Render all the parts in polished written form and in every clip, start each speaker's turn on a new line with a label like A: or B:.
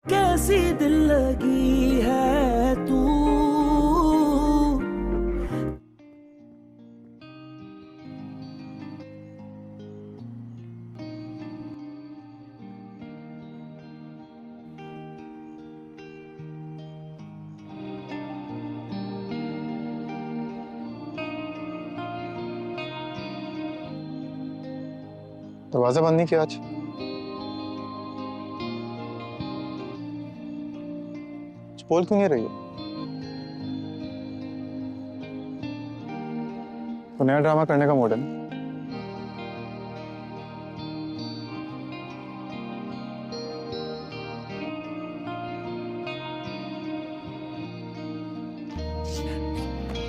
A: कैसी दिल लगी है तू।
B: दरवाजा बंद नहीं किया आज? बोल क्यों नहीं रही हो? तो नया ड्रामा करने का मूड है ना?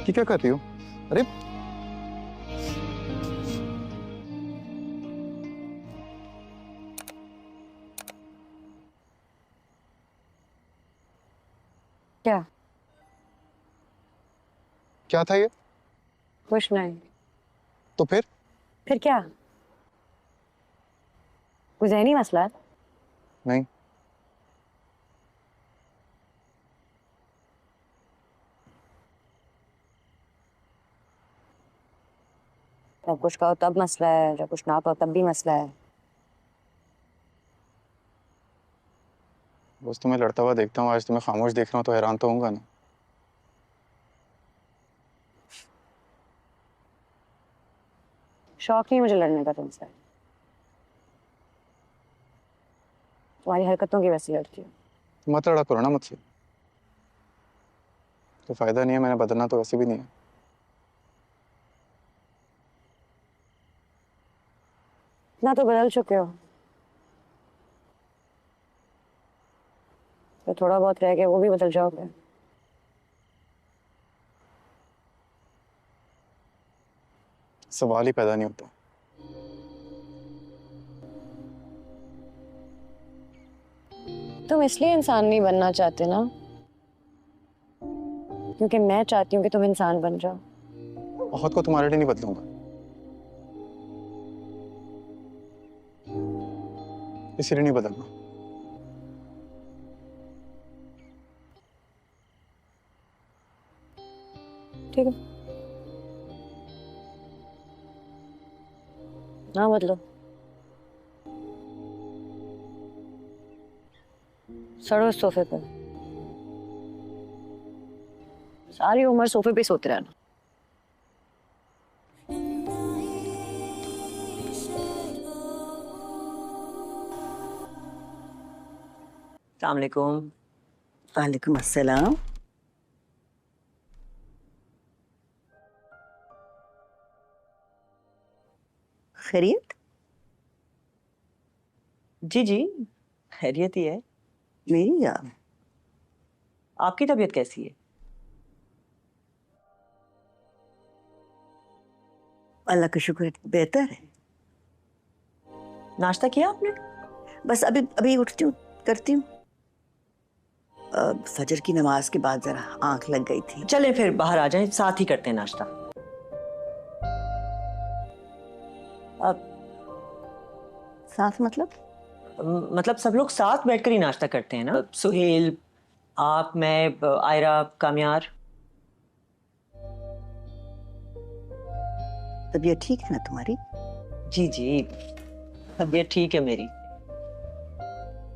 B: ये क्या कर रही हो? अरे
C: क्या?
B: क्या था ये?
C: कुछ नहीं।
B: तो
C: फिर क्या? कोई ज़हनी मसला है?
B: नहीं।
C: जब कुछ कहो तब मसला है, जब कुछ ना कहो तब भी मसला है।
B: बस तुम्हें लड़ता हुआ देखता हूँ, आज तुम्हें खामोश देख रहा हूँ तो हैरान तो होऊंगा ना।
C: शौक नहीं मुझे लड़ने का तुमसे। तुम्हारी हरकतों की वजह से लड़ती हूँ।
B: तो मत लड़ा करो ना मुझसे। तो फायदा नहीं है, मैंने बदलना तो वैसे भी नहीं है।
C: इतना तो बदल चुके हो, तो थोड़ा बहुत रह गया वो भी बदल जाओगे।
B: सवाल ही पैदा नहीं होता।
C: तुम इसलिए इंसान नहीं बनना चाहते ना, क्योंकि मैं चाहती हूँ कि तुम इंसान बन जाओ।
B: बहुत को तुम्हारे लिए नहीं बदलूंगा, इसीलिए नहीं बदलना।
C: ठीक है, ना बदलो। सड़ो इस सोफे पे, सारी उम्र सोफे पे सोते रहना।
D: अस्सलाम वालेकुम।
E: वालेकुम अस्सलाम। खैरियत?
D: जी जी, खैरियत ही है।
E: मेरी जान,
D: आपकी तबीयत कैसी है?
E: अल्लाह का शुक्र है, बेहतर है।
D: नाश्ता किया आपने?
E: बस अभी अभी उठती हूँ, करती हूँ। फजर की नमाज के बाद जरा आंख लग गई थी।
D: चलें फिर बाहर आ जाएं, साथ ही करते हैं नाश्ता। अब
E: साथ मतलब?
D: मतलब सब लोग साथ बैठकर ही नाश्ता करते हैं ना। सुहेल, आप, मैं, आयरा, कामयार।
E: तबीयत ठीक है ना तुम्हारी?
D: जी जी, तबीयत ठीक है मेरी,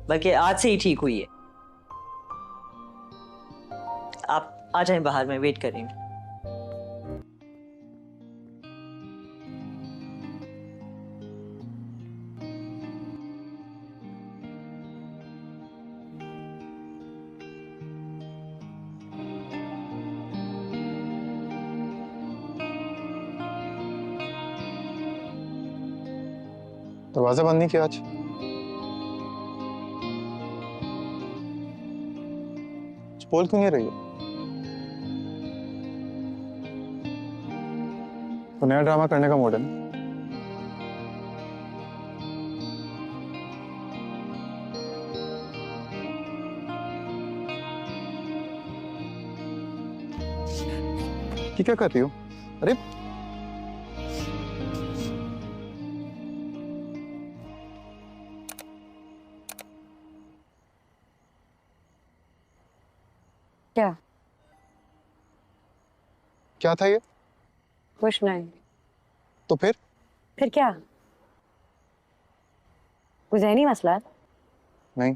D: बल्कि आज से ही ठीक हुई है। आप आ जाएं बाहर, मैं वेट कर रही हूँ।
B: दरवाजा बंद नहीं किया आज? बोल क्यों नहीं रही हो? तो नया ड्रामा करने का मूड है ना? ये क्या कर रही हो? अरे
C: क्या?
B: क्या था ये?
C: कुछ नहीं।
B: तो
C: फिर क्या? कोई ज़हनी मसला है?
B: नहीं।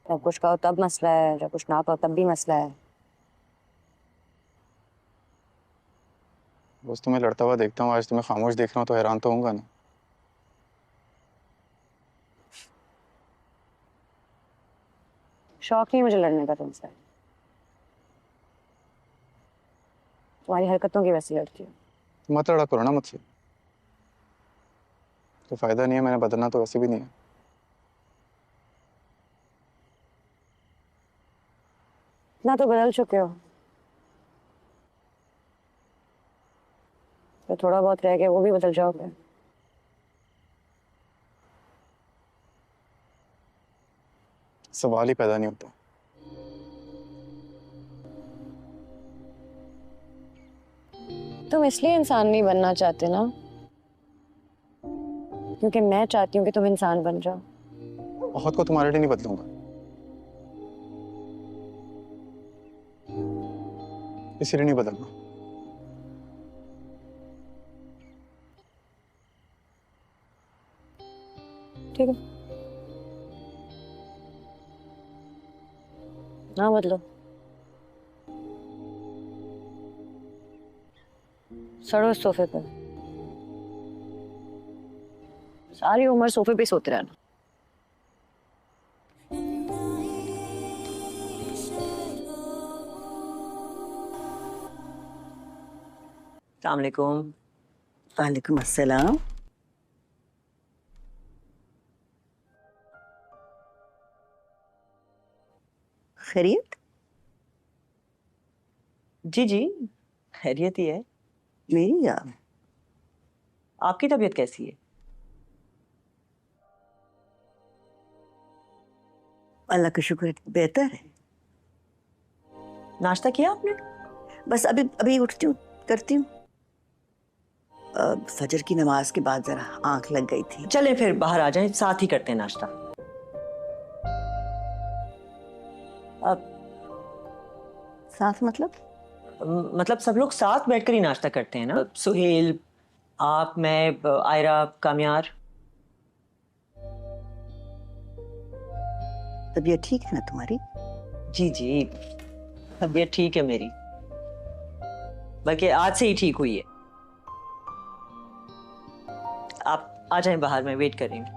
C: जब कुछ कहो तब मसला है, जब कुछ ना कहो तब भी मसला है।
B: बस तुम्हें लड़ता हुआ देखता हूँ, आज तुम्हें खामोश देख रहा हूँ तो हैरान तो होऊंगा ना।
C: शौक नहीं मुझे लड़ने का तुमसे। तुम्हारी हरकतों की वजह से लड़ती हूँ।
B: तुम मत लड़ा करो ना मुझसे, तो फायदा नहीं है, मैंने बदलना तो वैसे भी नहीं है।
C: ना तो बदल चुके हो, तो थोड़ा बहुत रह गया वो भी बदल जाओगे।
B: सवाल ही पैदा नहीं होता।
C: तुम इसलिए इंसान नहीं बनना चाहते ना, क्योंकि मैं चाहती हूँ कि तुम इंसान बन जाओ।
B: बहुत को तुम्हारे लिए नहीं बदलूंगा, इसीलिए नहीं बदलना।
C: ठीक है, ना बदलो। सड़ो इस सोफे पे, सारी उम्र सोफे पे सोते रहना।
D: अस्सलाम वालेकुम।
E: वालेकुम अस्सलाम। खैरियत?
D: जी जी, खैरियत ही है।
E: मेरी या
D: आपकी तबीयत कैसी है?
E: अल्लाह का शुक्र बेहतर है।
D: नाश्ता किया आपने?
E: बस अभी अभी उठती हूँ, करती हूँ। फजर की नमाज के बाद जरा आंख लग गई थी।
D: चलें फिर बाहर आ जाएं, साथ ही करते हैं नाश्ता। अब
E: साथ मतलब?
D: मतलब सब लोग साथ बैठकर ही नाश्ता करते हैं ना। सुहेल, आप, मैं, आयरा, कामयार।
E: तबीयत ठीक है ना तुम्हारी?
D: जी जी, तबीयत ठीक है मेरी, बल्कि आज से ही ठीक हुई है। आप आ जाएं बाहर, मैं वेट कर रही हूँ।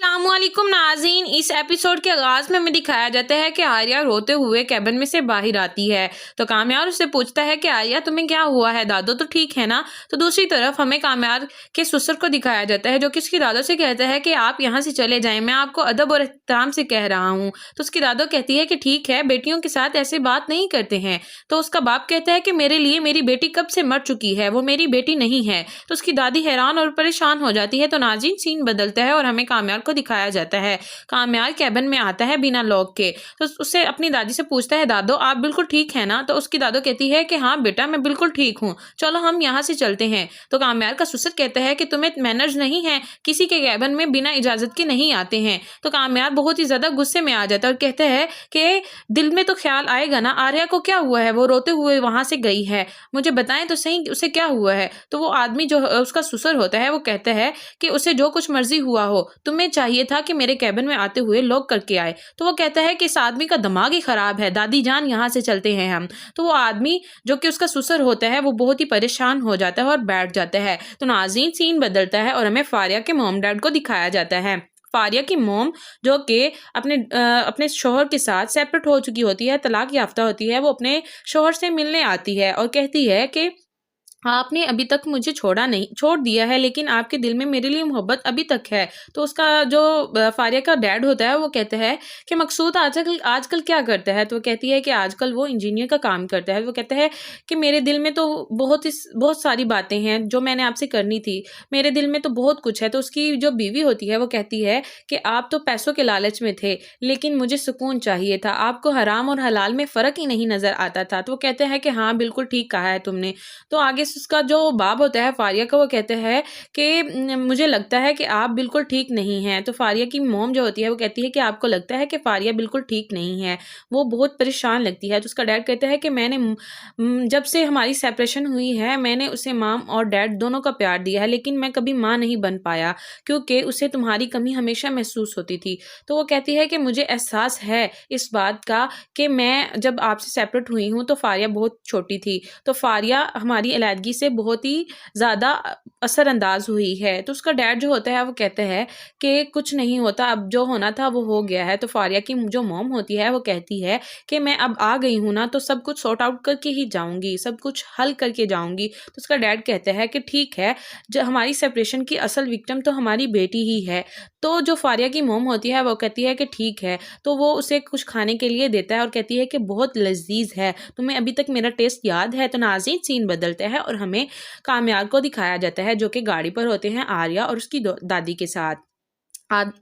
F: अस्सलामुअलैकुम नाज़रीन, इस एपिसोड के आगाज में हमें दिखाया जाता है कि आर्या रोते हुए कैबिन में से बाहर आती है। तो कामयार उससे पूछता है कि आर्या तुम्हें क्या हुआ है, दादो तो ठीक है ना। तो दूसरी तरफ हमें कामयार के ससुर को दिखाया जाता है, जो कि उसकी दादो से कहता है कि आप यहाँ से चले जाएं, मैं आपको अदब और एहतराम से कह रहा हूँ। तो उसकी दादो कहती है कि ठीक है, बेटियों के साथ ऐसे बात नहीं करते हैं। तो उसका बाप कहता है कि मेरे लिए मेरी बेटी कब से मर चुकी है, वो मेरी बेटी नहीं है। तो उसकी दादी हैरान और परेशान हो जाती है। तो नाज़रीन सीन बदलता है और हमें कामयार को दिखाया जाता है। कामयार कैबिन में आता है बिना लॉक के। तो उससे अपनी दादी से पूछता है, दादो आप बिल्कुल ठीक है ना। तो उसकी दादो कहती है कि हाँ बेटा, मैं बिल्कुल ठीक हूँ, चलो हम यहाँ से चलते हैं। तो कामयार का ससुर कहता है कि तुम्हें मैनर्स नहीं है, किसी के कैबिन में बिना इजाजत के नहीं आते हैं। तो कामयार बहुत ही ज्यादा गुस्से में आ जाता है और कहता है कि दिल में तो ख्याल आएगा ना, आर्या को क्या हुआ है, वो रोते हुए वहां से गई है, मुझे बताएं तो सही उसे क्या हुआ है। तो वो आदमी जो उसका ससुर होता है वो कहता है कि उसे जो कुछ मर्जी हुआ हो, तुम्हें चाहिए था कि मेरे कैबिन में आते हुए लॉक करके आए। तो वो कहता है कि इस आदमी का दिमाग ही खराब है, दादी जान यहाँ से चलते हैं हम। तो वो आदमी जो कि उसका ससुर होता है वो बहुत ही परेशान हो जाता है और बैठ जाता है। तो नाज़रीन सीन बदलता है और हमें फारिया के मॉम डैड को दिखाया जाता है। फारिया की मोम जो कि अपने शोहर के साथ सेपरेट हो चुकी होती है, तलाक याफ्ता होती है, वो अपने शोहर से मिलने आती है और कहती है कि आपने अभी तक मुझे छोड़ दिया है, लेकिन आपके दिल में मेरे लिए मोहब्बत अभी तक है। तो उसका जो फारिया का डैड होता है वो कहता है कि मकसूद आजकल क्या करता है। तो वो कहती है कि आजकल वो इंजीनियर का काम करता है। वो कहता है कि मेरे दिल में तो बहुत सारी बातें हैं जो मैंने आपसे करनी थी, मेरे दिल में तो बहुत कुछ है। तो उसकी जो बीवी होती है वो कहती है कि आप तो पैसों के लालच में थे, लेकिन मुझे सुकून चाहिए था, आपको हराम और हलाल में फ़र्क ही नहीं नज़र आता था। तो वो कहते हैं कि हाँ बिल्कुल ठीक कहा है तुमने। तो आगे उसका जो बाप होता है फारिया का, वो कहता है कि मुझे लगता है कि आप बिल्कुल ठीक नहीं हैं। तो फारिया की मॉम जो होती है वो कहती है कि आपको लगता है कि फारिया बिल्कुल ठीक नहीं है, वो बहुत परेशान लगती है। तो उसका डैड कहता है कि मैंने जब से हमारी सेपरेशन हुई है मैंने उसे माम और डैड दोनों का प्यार दिया है, लेकिन मैं कभी माँ नहीं बन पाया क्योंकि उसे तुम्हारी कमी हमेशा महसूस होती थी। तो वो कहती है कि मुझे एहसास है इस बात का कि मैं जब आपसे सेपरेट हुई हूँ तो फारिया बहुत छोटी थी, तो फारिया हमारी अलहदगी से बहुत ही ज़्यादा असरअंदाज हुई है। तो उसका डैड जो होता है वो कहते हैं कि कुछ नहीं होता, अब जो होना था वो हो गया है। तो फारिया की जो मॉम होती है वो कहती है कि मैं अब आ गई हूँ ना, तो सब कुछ सॉर्ट आउट करके ही जाऊँगी, सब कुछ हल करके जाऊँगी। तो उसका डैड कहते हैं कि ठीक है, जो हमारी सेपरेशन की असल विक्टिम तो हमारी बेटी ही है। तो जो फारिया की मॉम होती है वो कहती है कि ठीक है, तो वो उसे कुछ खाने के लिए देता है और कहती है कि बहुत लजीज है, तुम्हें अभी तक मेरा टेस्ट याद है। तो नाज़रीन सीन बदलता है और हमें कामयाब को दिखाया जाता है जो कि गाड़ी पर होते हैं आर्या और उसकी दादी के साथ।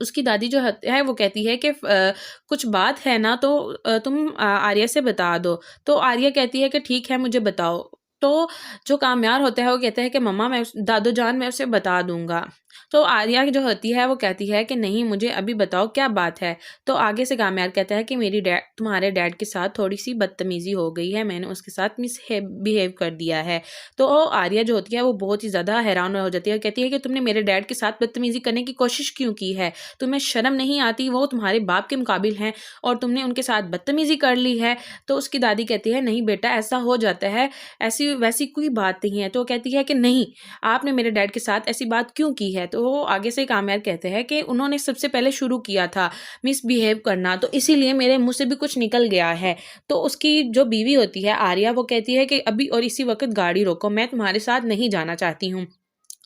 F: उसकी दादी जो है वो कहती है कि कुछ बात है ना, तो तुम आर्या से बता दो। तो आर्या कहती है कि ठीक है, मुझे बताओ। तो जो कामयार होता है वो कहता है कि मम्मा मैं दादू जान मैं उसे बता दूंगा। तो आर्या जो होती है वो कहती है कि नहीं, मुझे अभी बताओ क्या बात है। तो आगे से कामयार कहता है कि तुम्हारे डैड के साथ थोड़ी सी बदतमीजी हो गई है, मैंने उसके साथ बिहेव कर दिया है। तो आर्या जो होती है वो बहुत ही ज़्यादा हैरान हो जाती है और कहती है कि तुमने मेरे डैड के साथ बदतमीजी करने की कोशिश क्यों की है, तुम्हें शर्म नहीं आती, वो तुम्हारे बाप के मुकाबिल हैं और तुमने उनके साथ बदतमीजी कर ली है। तो उसकी दादी कहती है नहीं बेटा, ऐसा हो जाता है, ऐसी वैसी कोई बात नहीं है। तो कहती है कि नहीं, आपने मेरे डैड के साथ ऐसी बात क्यों की है। तो आगे से कामयाब कहते हैं कि उन्होंने सबसे पहले शुरू किया था मिसबिहेव करना, तो इसीलिए मेरे मुंह से भी कुछ निकल गया है। तो उसकी जो बीवी होती है आर्या वो कहती है कि अभी और इसी वक्त गाड़ी रोको, मैं तुम्हारे साथ नहीं जाना चाहती हूँ।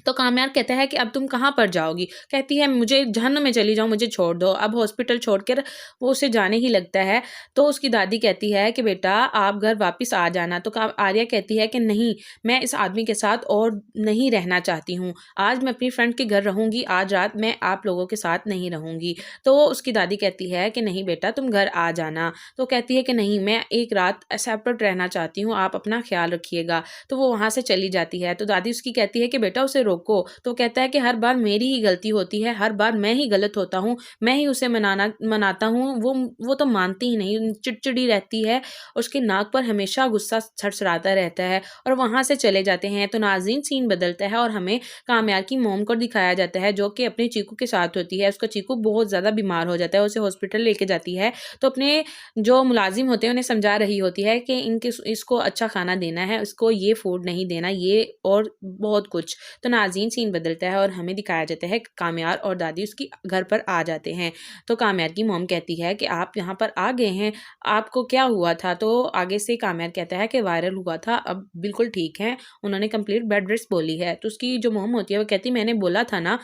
F: तो कामयाब कहता है कि अब तुम कहाँ पर जाओगी। कहती है मुझे जहन्नुम में चली जाओ, मुझे छोड़ दो। अब हॉस्पिटल छोड़कर वो उसे जाने ही लगता है। तो उसकी दादी कहती है कि बेटा आप घर वापस आ जाना। तो आर्या कहती है कि नहीं, मैं इस आदमी के साथ और नहीं रहना चाहती हूँ, आज मैं अपनी फ्रेंड के घर रहूँगी, आज रात मैं आप लोगों के साथ नहीं रहूँगी। तो उसकी दादी कहती है कि नहीं बेटा तुम घर आ जाना। तो कहती है कि नहीं, मैं एक रात सेपरेट रहना चाहती हूँ, आप अपना ख्याल रखिएगा। तो वो वहाँ से चली जाती है। तो दादी उसकी कहती है कि बेटा उसे रोको। तो कहता है कि हर बार मेरी ही गलती होती है, हर बार मैं ही गलत होता हूँ, मैं ही उसे मनाता हूँ, वो तो मानती ही नहीं, चिड़चिड़ी रहती है, उसके नाक पर हमेशा गुस्सा छड़छड़ाता रहता है और वहां से चले जाते हैं। तो नाज़रीन सीन बदलता है और हमें कामयाब की मोम को दिखाया जाता है जो कि अपने चीकू के साथ होती है। उसका चीकू बहुत ज्यादा बीमार हो जाता है, उसे हॉस्पिटल लेके जाती है। तो अपने जो मुलाजिम होते हैं उन्हें समझा रही होती है कि इसको अच्छा खाना देना है, इसको ये फूड नहीं देना, ये और बहुत कुछ। तो नाज़रीन सीन बदलता है और हमें दिखाया जाता है कामयार और दादी उसकी घर पर आ जाते हैं। तो कामयार की मोम कहती है कि आप यहाँ पर आ गए हैं, आपको क्या हुआ था। तो आगे से कामयार कहता है कि वायरल हुआ था, अब बिल्कुल ठीक है, उन्होंने कंप्लीट बेड रेस्ट बोली है। तो उसकी जो मोम होती है वो कहती मैंने बोला था ना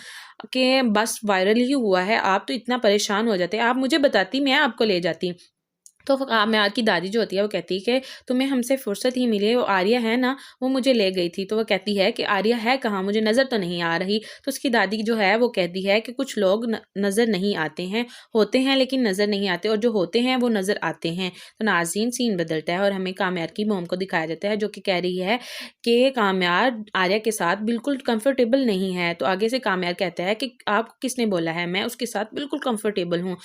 F: कि बस वायरल ही हुआ है, आप तो इतना परेशान हो जाते, आप मुझे बताती मैं आपको ले जाती। तो कामयार की दादी जो होती है वो कहती है कि तुम्हें हमसे फुर्सत ही मिली है, वो आर्या है ना, वो मुझे ले गई थी। तो वो कहती है कि आर्या है कहाँ, मुझे नज़र तो नहीं आ रही। तो उसकी दादी जो है वो कहती है कि कुछ लोग नज़र नहीं आते हैं, होते हैं लेकिन नज़र नहीं आते, और जो होते हैं वो नज़र आते हैं। तो नाज़रीन सीन बदलता है और हमें कामयार की मोम को दिखाया जाता है जो कि कह रही है कि कामयार आर्या के साथ बिल्कुल कंफर्टेबल नहीं है। तो आगे से कामयार कहता है कि आपको किसने बोला है, मैं उसके साथ बिल्कुल कंफर्टेबल हूँ,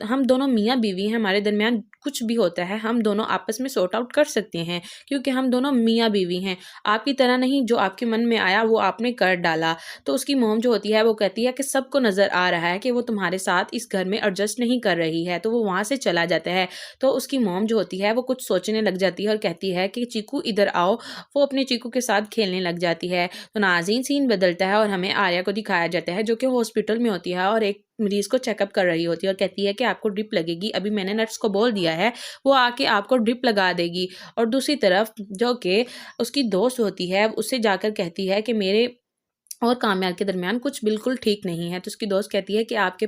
F: हम दोनों मियाँ बीवी हैं, हमारे दरमियान कुछ भी होता है हम दोनों आपस में सॉर्ट आउट कर सकते हैं, क्योंकि हम दोनों मियाँ बीवी हैं, आपकी तरह नहीं जो आपके मन में आया वो आपने कर डाला। तो उसकी मोम जो होती है वो कहती है कि सबको नज़र आ रहा है कि वो तुम्हारे साथ इस घर में एडजस्ट नहीं कर रही है। तो वो वहाँ से चला जाता है। तो उसकी मोम जो होती है वो कुछ सोचने लग जाती है और कहती है कि चीकू इधर आओ, वो अपने चीकू के साथ खेलने लग जाती है। तो नाज़रीन सीन बदलता है और हमें आर्या को दिखाया जाता है जो कि हॉस्पिटल में होती है और एक मरीज को चेकअप कर रही होती है और कहती है कि आपको ड्रिप लगेगी, अभी मैंने नर्स को बोल दिया है वो आके आपको ड्रिप लगा देगी। और दूसरी तरफ जो कि उसकी दोस्त होती है उससे जाकर कहती है कि मेरे और कामयार के दरमियान कुछ बिल्कुल ठीक नहीं है। तो उसकी दोस्त कहती है कि आपके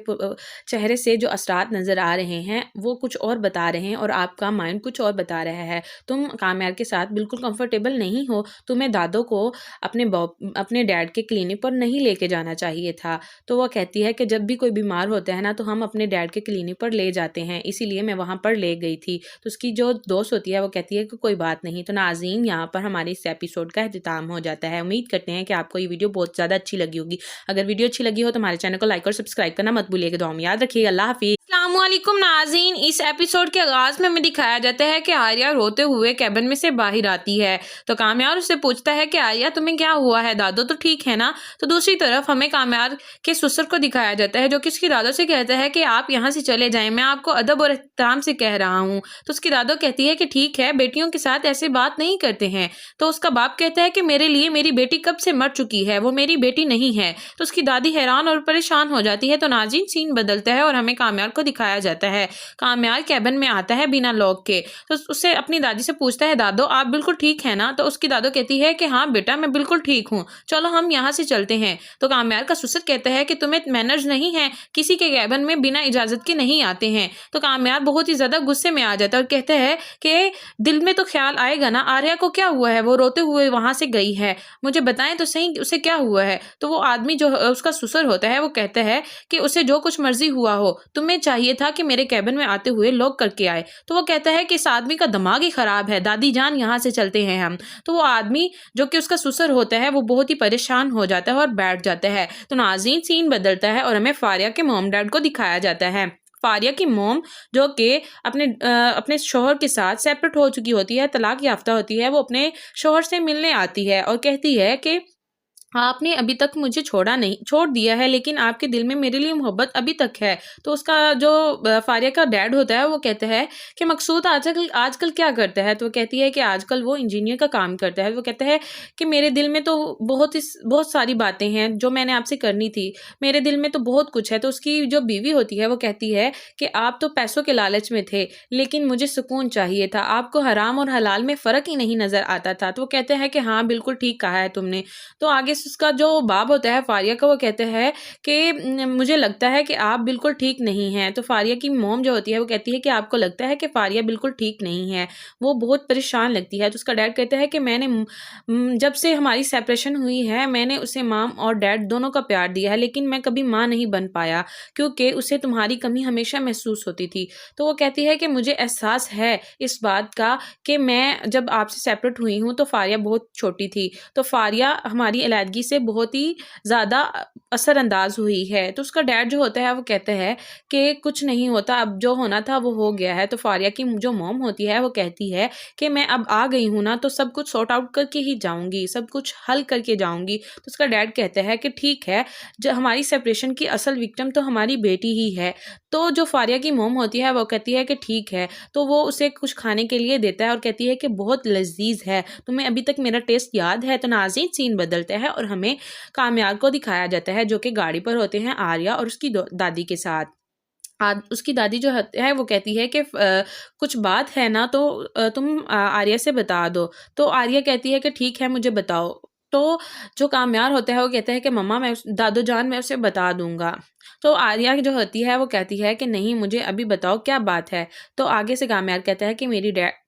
F: चेहरे से जो असरात नज़र आ रहे हैं वो कुछ और बता रहे हैं और आपका माइंड कुछ और बता रहा है। तुम कामयार के साथ बिल्कुल कंफर्टेबल नहीं हो। तुम्हें दादो को अपने डैड के क्लिनिक पर नहीं लेके जाना चाहिए था। तो वह कहती है कि जब भी कोई बीमार होता है ना तो हम अपने डैड के क्लिनिक पर ले जाते हैं, इसीलिए मैं वहाँ पर ले गई थी। तो उसकी जो दोस्त होती है वो कहती है कि कोई बात नहीं। तो नाज़रीन, यहाँ पर हमारे इस एपिसोड का इख्तिताम हो जाता है। उम्मीद करते हैं कि आपको ये वीडियो बहुत ज़्यादा अच्छी लगी होगी। अगर वीडियो अच्छी लगी हो तो हमारे चैनल को लाइक और सब्सक्राइब करना मत भूलिएगा। दुआ में याद रखिएगा। अल्लाह हाफिज़। अस्सलामुअलैकुम नाज़रीन, इस एपिसोड के आगाज में हमें दिखाया जाता है कि आर्या रोते हुए कैबिन में से बाहर आती है। तो कामयार उससे पूछता है कि आर्या तुम्हें क्या हुआ है, दादो तो ठीक है ना। तो दूसरी तरफ हमें कामयार के ससुर को दिखाया जाता है जो कि उसकी दादो से कहता है कि आप यहाँ से चले जाएं, मैं आपको अदब और एहतराम से कह रहा हूँ। तो उसकी दादो कहती है कि ठीक है, बेटियों के साथ ऐसे बात नहीं करते हैं। तो उसका बाप कहता है कि मेरे लिए मेरी बेटी कब से मर चुकी है, वो मेरी बेटी नहीं है। तो उसकी दादी हैरान और परेशान हो जाती है। तो नाज़रीन, सीन बदलता है और हमें कामयार को दिखाया जाता है। कामयार कैबिन में आता है बिना लॉक के। तो उससे अपनी दादी से पूछता है, दादो आप बिल्कुल ठीक है ना। तो उसकी दादो कहती है कि हाँ बेटा, मैं बिल्कुल ठीक हूँ, चलो हम यहाँ से चलते हैं। तो कामयार का ससुर कहता है कि तुम्हें मैनर्स नहीं है, किसी के कैबिन में बिना इजाजत के नहीं आते हैं। तो कामयार बहुत ही ज्यादा गुस्से में आ जाता है और कहता है कि दिल में तो ख्याल आएगा ना, आर्या को क्या हुआ है, वो रोते हुए वहां से गई है, मुझे बताएं तो सही उसे क्या हुआ है। तो वो आदमी जो उसका ससुर होता है वो कहता है कि उसे जो कुछ मर्जी हुआ हो, तुम्हें चाहिए था कि मेरे कैबिन में आते हुए लॉक करके आए। तो वो कहता है कि इस आदमी का दिमाग ही खराब है, दादी जान यहाँ से चलते हैं हम। तो वो आदमी जो कि उसका ससुर होता है वो बहुत ही परेशान हो जाता है और बैठ जाता है। तो नाज़रीन, सीन बदलता है और हमें फारिया के मॉम डैड को दिखाया जाता है। फारिया की मोम जो कि अपने शोहर के साथ सेपरेट हो चुकी होती है, तलाक याफ्ता होती है, वो अपने शोहर से मिलने आती है और कहती है कि आपने अभी तक मुझे छोड़ दिया है, लेकिन आपके दिल में मेरे लिए मोहब्बत अभी तक है। तो उसका जो फारिया का डैड होता है वो कहता है कि मकसूद आजकल क्या करता है। तो वो कहती है कि आजकल वो इंजीनियर का काम करता है। वो कहता है कि मेरे दिल में तो बहुत सारी बातें हैं जो मैंने आपसे करनी थी, मेरे दिल में तो बहुत कुछ है। तो उसकी जो बीवी होती है वो कहती है कि आप तो पैसों के लालच में थे, लेकिन मुझे सुकून चाहिए था, आपको हराम और हलाल में फ़र्क ही नहीं नज़र आता था। तो वो कहते हैं कि हाँ बिल्कुल ठीक कहा है तुमने। तो आगे उसका जो बाप होता है फारिया का वो कहते हैं कि मुझे लगता है कि आप बिल्कुल ठीक नहीं हैं। तो फारिया की मॉम जो होती है वो कहती है कि आपको लगता है कि फारिया बिल्कुल ठीक नहीं है, वो बहुत परेशान लगती है। तो उसका डैड कहता है कि मैंने जब से हमारी सेपरेशन हुई है मैंने उसे माम और डैड दोनों का प्यार दिया है, लेकिन मैं कभी माँ नहीं बन पाया क्योंकि उसे तुम्हारी कमी हमेशा महसूस होती थी। तो वो कहती है कि मुझे एहसास है इस बात का कि मैं जब आपसे सेपरेट हुई हूँ तो फारिया बहुत छोटी थी, तो फारिया हमारी अलैदगी से बहुत ही ज़्यादा असरअंदाज हुई है। तो उसका डैड जो होता है वो कहता है कि कुछ नहीं होता, अब जो होना था वो हो गया है। तो फारिया की जो मॉम होती है वो कहती है कि मैं अब आ गई हूँ ना तो सब कुछ सॉर्ट आउट करके ही जाऊँगी, सब कुछ हल करके जाऊँगी। तो उसका डैड कहता है कि ठीक है, जो हमारी सेपरेशन की असल विक्टिम तो हमारी बेटी ही है। तो जो फारिया की मॉम होती है वो कहती है कि ठीक है, तो वो उसे कुछ खाने के लिए देता है और कहती है कि बहुत लजीज है, तुम्हें अभी तक मेरा टेस्ट याद है। तो नाज़रीन, सीन बदलता है और हमें कामयार को दिखाया जाता है जो कि गाड़ी पर होते हैं आर्या और उसकी दादी के साथ। उसकी दादी जो है वो कहती है कि कुछ बात है ना तो तुम आर्या से बता दो। तो आर्या कहती है कि ठीक है, मुझे बताओ। तो जो कामयार होता है वो कहता है कि मम्मा मैं दादो जान मैं उसे बता दूंगा। तो आर्या जो होती है वो कहती है कि नहीं, मुझे अभी बताओ क्या बात है। तो आगे से कामयार कहता है कि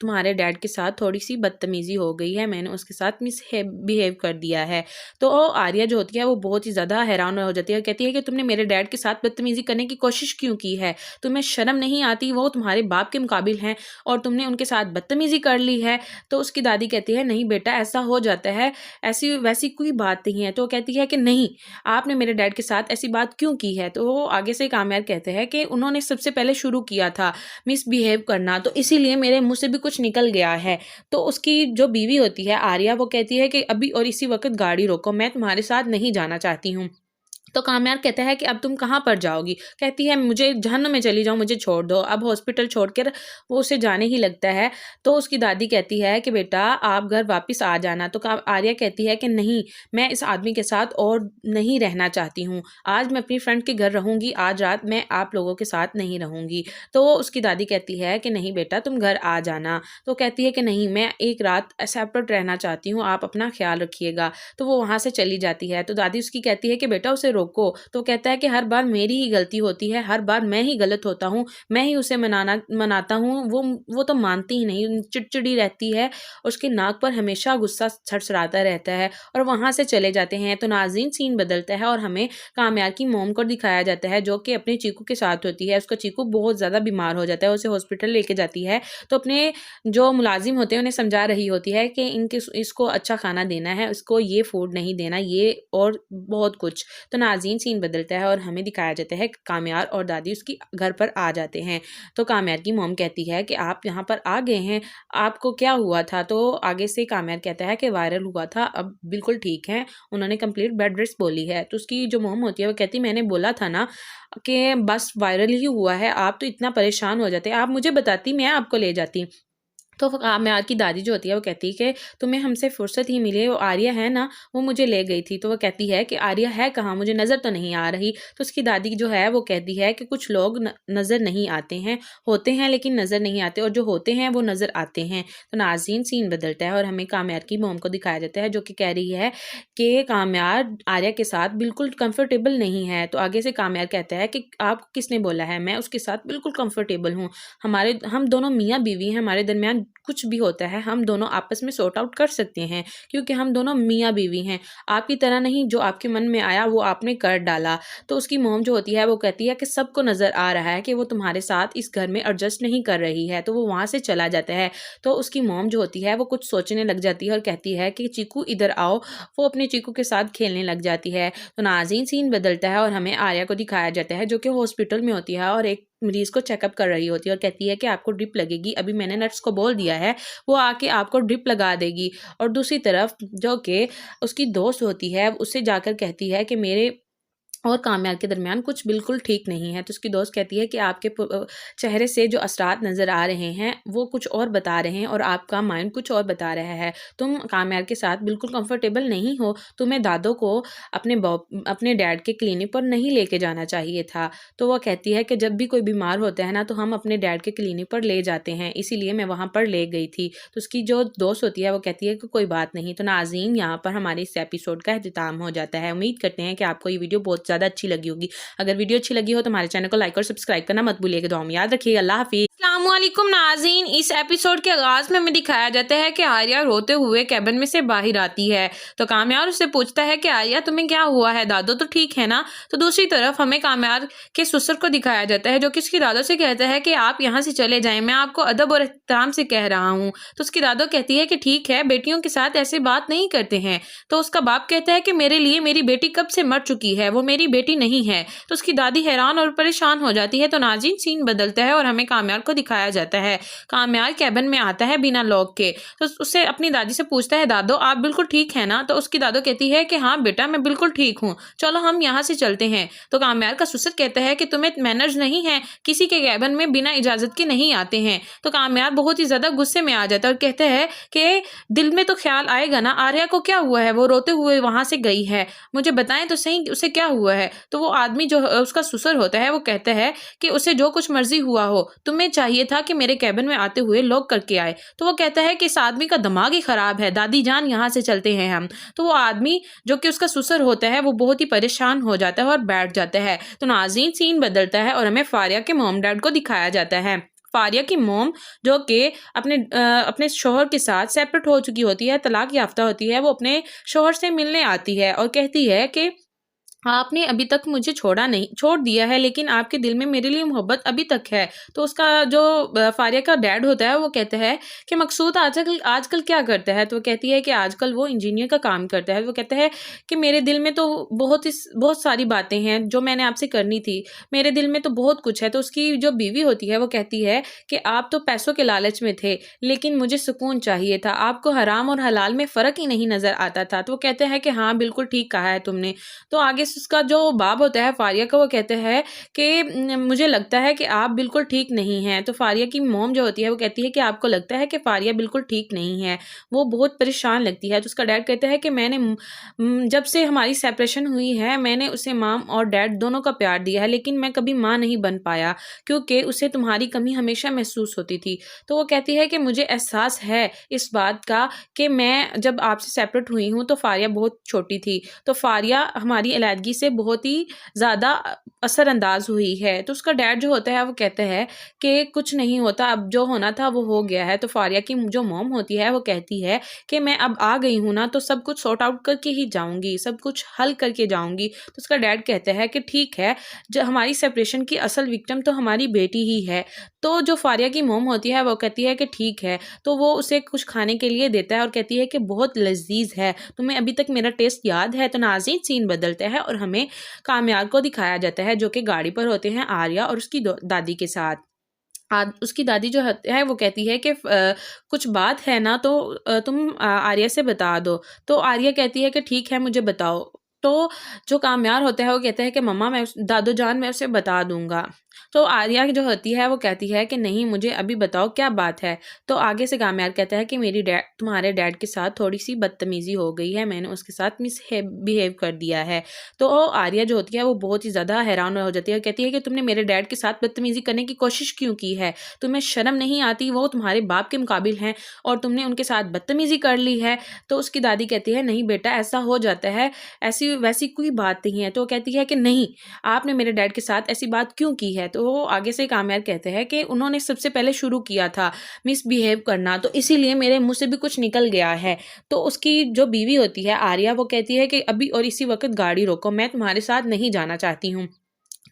F: तुम्हारे डैड के साथ थोड़ी सी बदतमीजी हो गई है, मैंने उसके साथ बिहेव कर दिया है। तो आर्या जो होती है वो बहुत ही ज़्यादा हैरान हो जाती है, कहती है कि तुमने मेरे डैड के साथ बदतमीजी करने की कोशिश क्यों की है, तुम्हें शर्म नहीं आती, वो तुम्हारे बाप के मुकाबिल हैं और तुमने उनके साथ बदतमीजी कर ली है। तो उसकी दादी कहती है नहीं बेटा, ऐसा हो जाता है, ऐसी वैसी कोई बात नहीं है। तो कहती है कि नहीं, आपने मेरे डैड के साथ ऐसी बात क्यों की है। तो आगे से कामयार कहते हैं कि उन्होंने सबसे पहले शुरू किया था मिसबिहेव करना, तो इसीलिए मेरे मुंह से भी कुछ निकल गया है। तो उसकी जो बीवी होती है आर्या वो कहती है कि अभी और इसी वक्त गाड़ी रोको, मैं तुम्हारे साथ नहीं जाना चाहती हूँ। तो कामयार कहता है कि अब तुम कहाँ पर जाओगी। कहती है मुझे जहन्नुम में चली जाऊँ, मुझे छोड़ दो। अब हॉस्पिटल छोड़कर वो उसे जाने ही लगता है। तो उसकी दादी कहती है कि बेटा आप घर वापस आ जाना। तो आर्या कहती है कि नहीं, मैं इस आदमी के साथ और नहीं रहना चाहती हूँ। आज मैं अपनी फ्रेंड के घर रहूँगी, आज रात मैं आप लोगों के साथ नहीं रहूँगी। तो उसकी दादी कहती है कि नहीं बेटा तुम घर आ जाना। तो कहती है कि नहीं, मैं एक रात सेपरेट रहना चाहती हूँ, आप अपना ख्याल रखिएगा। तो वो वहाँ से चली जाती है। तो दादी उसकी कहती है कि बेटा उसे रोको। तो कहता है कि हर बार मेरी ही गलती होती है, हर बार मैं ही गलत होता हूँ, मैं ही उसे मनाता हूँ। वो तो मानती ही नहीं, चिड़चिड़ी रहती है, उसके नाक पर हमेशा गुस्सा छड़छड़ाता रहता है और वहां से चले जाते हैं। तो नाज़रीन सीन बदलता है और हमें कामयार की मोम को दिखाया जाता है जो कि अपने चीकू के साथ होती है। उसका चीकू बहुत ज़्यादा बीमार हो जाता है, उसे हॉस्पिटल लेके जाती है। तो अपने जो मुलाजिम होते हैं उन्हें समझा रही होती है कि इसको अच्छा खाना देना है, इसको ये फूड नहीं देना, ये और बहुत कुछ। तो नाज़रीन सीन बदलता है और हमें दिखाया जाता है कामयार और दादी उसकी घर पर आ जाते हैं। तो कामयार की मोम कहती है कि आप यहाँ पर आ गए हैं, आपको क्या हुआ था। तो आगे से कामयार कहता है कि वायरल हुआ था, अब बिल्कुल ठीक है, उन्होंने कंप्लीट बेड रेस्ट बोली है। तो उसकी जो मोम होती है वो कहती मैंने बोला था ना कि बस वायरल ही हुआ है, आप तो इतना परेशान हो जाते, आप मुझे बताती मैं आपको ले जाती। तो कामयार की दादी जो होती है वो कहती है कि तुम्हें हमसे फुर्सत ही मिली है, वो आर्या है ना, वो मुझे ले गई थी। तो वो कहती है कि आर्या है कहाँ, मुझे नज़र तो नहीं आ रही। तो उसकी दादी जो है वो कहती है कि कुछ लोग नज़र नहीं आते हैं, होते हैं लेकिन नज़र नहीं आते, और जो होते हैं वो नज़र आते हैं। तो नाज़रीन सीन बदलता है और हमें कामयार की मोम को दिखाया जाता है जो कि कह रही है कि कामयार आर्या के साथ बिल्कुल कंफर्टेबल नहीं है। तो आगे से कामयार कहता है कि आपको किसने बोला है, मैं उसके साथ बिल्कुल कंफर्टेबल हूँ, हम दोनों मियाँ बीवी हैं, हमारे दरमियान कुछ भी होता है हम दोनों आपस में सॉर्ट आउट कर सकते हैं क्योंकि हम दोनों मियाँ बीवी हैं, आपकी तरह नहीं जो आपके मन में आया वो आपने कर डाला। तो उसकी मोम जो होती है वो कहती है कि सबको नज़र आ रहा है कि वो तुम्हारे साथ इस घर में एडजस्ट नहीं कर रही है। तो वो वहाँ से चला जाता है। तो उसकी मोम जो होती है वो कुछ सोचने लग जाती है और कहती है कि चीकू इधर आओ, वो अपने चीकू के साथ खेलने लग जाती है। तो नाज़रीन सीन बदलता है और हमें आर्या को दिखाया जाता है जो कि हॉस्पिटल में होती है और एक मरीज को चेकअप कर रही होती है और कहती है कि आपको ड्रिप लगेगी, अभी मैंने नर्स को बोल दिया है, वो आके आपको ड्रिप लगा देगी। और दूसरी तरफ जो कि उसकी दोस्त होती है उससे जाकर कहती है कि मेरे और कामयार के दरमियान कुछ बिल्कुल ठीक नहीं है। तो उसकी दोस्त कहती है कि आपके चेहरे से जो असरात नज़र आ रहे हैं वो कुछ और बता रहे हैं और आपका माइंड कुछ और बता रहा है, तुम कामयार के साथ बिल्कुल कंफर्टेबल नहीं हो, तुम्हें दादो को अपने डैड के क्लिनिक पर नहीं लेके जाना चाहिए था। तो वह कहती है कि जब भी कोई बीमार होता है ना तो हम अपने डैड के क्लिनिक पर ले जाते हैं, इसीलिए मैं वहाँ पर ले गई थी। तो उसकी जो दोस्त होती है वो कहती है कि कोई बात नहीं। तो नाज़रीन यहाँ पर हमारे इस एपिसोड का इख्तिताम हो जाता है। उम्मीद करते हैं कि आपको ये वीडियो बहुत ज़्यादा अच्छी लगी होगी। अगर वीडियो अच्छी लगी हो तो हमारे चैनल को लाइक और सब्सक्राइब करना मत भूलिएगा। दुआ में याद रखिएगा। अल्लाह हाफिज़। अस्सलामुअलैकुम नाज़रीन, इस एपिसोड के आगाज में हमें दिखाया जाता है कि आर्या रोते हुए कैबिन में से बाहर आती है। तो कामयार उससे पूछता है कि आर्या तुम्हें क्या हुआ है, दादो तो ठीक है ना। तो दूसरी तरफ हमें कामयार के ससुर को दिखाया जाता है जो कि उसकी दादो से कहता है कि आप यहाँ से चले जाएं, मैं आपको अदब और एहतराम से कह रहा हूँ। तो उसकी दादो कहती है कि ठीक है, बेटियों के साथ ऐसे बात नहीं करते हैं। तो उसका बाप कहता है कि मेरे लिए मेरी बेटी कब से मर चुकी है, वो मेरी बेटी नहीं है। तो उसकी दादी हैरान और परेशान हो जाती है। तो नाज़रीन सीन बदलता है और हमें कामयार को दिखाया जाता है। कामयार कैबिन में आता है बिना लॉक के। तो उससे अपनी दादी से पूछता है दादो आप बिल्कुल ठीक है ना। तो उसकी दादो कहती है कि हाँ बेटा मैं बिल्कुल ठीक हूँ, चलो हम यहाँ से चलते हैं। तो कामयार का ससुर कहता है कि तुम्हें मैनर्स नहीं है, किसी के कैबिन में बिना इजाजत के नहीं आते हैं। तो कामयार बहुत ही ज्यादा गुस्से में आ जाता है और कहता है कि दिल में तो ख्याल आएगा ना, आर्या को क्या हुआ है, वो रोते हुए वहां से गई है, मुझे बताएं तो सही उसे क्या हुआ है। तो वो आदमी जो उसका ससुर होता है वो कहता है कि उसे जो कुछ मर्जी हुआ हो, तुम्हें चाहिए था कि मेरे कैबिन में आते हुए लॉक करके आए। तो वो कहता है कि इस आदमी का दिमाग ही खराब है, दादी जान यहाँ से चलते हैं हम। तो वो आदमी जो कि उसका ससुर होता है वो बहुत ही परेशान हो जाता है और बैठ जाता है। तो नाज़रीन सीन बदलता है और हमें फारिया के मॉम डैड को दिखाया जाता है। फारिया की मोम जो कि अपने शोहर के साथ सेपरेट हो चुकी होती है, तलाक याफ्ता होती है, वो अपने शोहर से मिलने आती है और कहती है कि आपने अभी तक मुझे छोड़ दिया है, लेकिन आपके दिल में मेरे लिए मोहब्बत अभी तक है। तो उसका जो फारिया का डैड होता है वो कहता है कि मकसूद आजकल क्या करता है। तो वो कहती है कि आजकल वो इंजीनियर का काम करता है। वो कहता है कि मेरे दिल में तो बहुत सारी बातें हैं जो मैंने आपसे करनी थी, मेरे दिल में तो बहुत कुछ है। तो उसकी जो बीवी होती है वो कहती है कि आप तो पैसों के लालच में थे, लेकिन मुझे सुकून चाहिए था, आपको हराम और हलाल में फ़र्क ही नहीं नज़र आता था। तो वो कहते हैं कि हाँ बिल्कुल ठीक कहा है तुमने। तो आगे इस उसका जो बाप होता है फारिया का, वो कहते हैं कि मुझे लगता है कि आप बिल्कुल ठीक नहीं हैं। तो फारिया की मॉम जो होती है वो कहती है कि आपको लगता है कि फारिया बिल्कुल ठीक नहीं है, वो बहुत परेशान लगती है। तो उसका डैड कहता है कि मैंने जब से हमारी सेपरेशन हुई है मैंने उसे माम और डैड दोनों का प्यार दिया है, लेकिन मैं कभी माँ नहीं बन पाया क्योंकि उसे तुम्हारी कमी हमेशा महसूस होती थी। तो वो कहती है कि मुझे एहसास है इस बात का कि मैं जब आपसे सेपरेट हुई हूँ तो फारिया बहुत छोटी थी, तो फारिया हमारी अलहदगी से बहुत ही ज़्यादा असरअंदाज हुई है। तो उसका डैड जो होता है वो कहता है कि कुछ नहीं होता, अब जो होना था वो हो गया है। तो फारिया की जो मॉम होती है वो कहती है कि मैं अब आ गई हूँ ना, तो सब कुछ सॉर्ट आउट करके ही जाऊँगी, सब कुछ हल करके जाऊँगी। तो उसका डैड कहता है कि ठीक है, जो हमारी सेपरेशन की असल विक्टिम तो हमारी बेटी ही है। तो जो फारिया की मॉम होती है वो कहती है कि ठीक है, तो वो उसे कुछ खाने के लिए देता है और कहती है कि बहुत लजीज है, तुम्हें अभी तक मेरा टेस्ट याद है। तो नाज़रीन सीन बदलता है और हमें कामयाब को दिखाया जाता है जो कि गाड़ी पर होते हैं आर्या और उसकी दादी के साथ। उसकी दादी जो है वो कहती है कि कुछ बात है ना, तो तुम आर्या से बता दो। तो आर्या कहती है कि ठीक है, मुझे बताओ। तो जो कामयार होता है वो कहता है कि मम्मा मैं दादू जान मैं उसे बता दूंगा। तो आर्या जो होती है वो कहती है कि नहीं, मुझे अभी बताओ क्या बात है। तो आगे से कामयार कहता है कि मेरी तुम्हारे डैड के साथ थोड़ी सी बदतमीजी हो गई है, मैंने उसके साथ बिहेव कर दिया है। तो आर्या जो होती है वो बहुत ही ज़्यादा हैरान हो जाती है और कहती है कि तुमने मेरे डैड के साथ बदतमीजी करने की कोशिश क्यों की है, तुम्हें शर्म नहीं आती, वो तुम्हारे बाप के मुकाबिल हैं और तुमने उनके साथ बदतमीजी कर ली है। तो उसकी दादी कहती है नहीं बेटा, ऐसा हो जाता है, ऐसी वैसी कोई बात नहीं है। तो कहती है कि नहीं, आपने मेरे डैड के साथ ऐसी बात क्यों की है। तो आगे से कामयार कहते हैं कि उन्होंने सबसे पहले शुरू किया था मिसबिहेव करना, तो इसीलिए मेरे मुंह से भी कुछ निकल गया है। तो उसकी जो बीवी होती है आर्या वो कहती है कि अभी और इसी वक्त गाड़ी रोको, मैं तुम्हारे साथ नहीं जाना चाहती हूँ।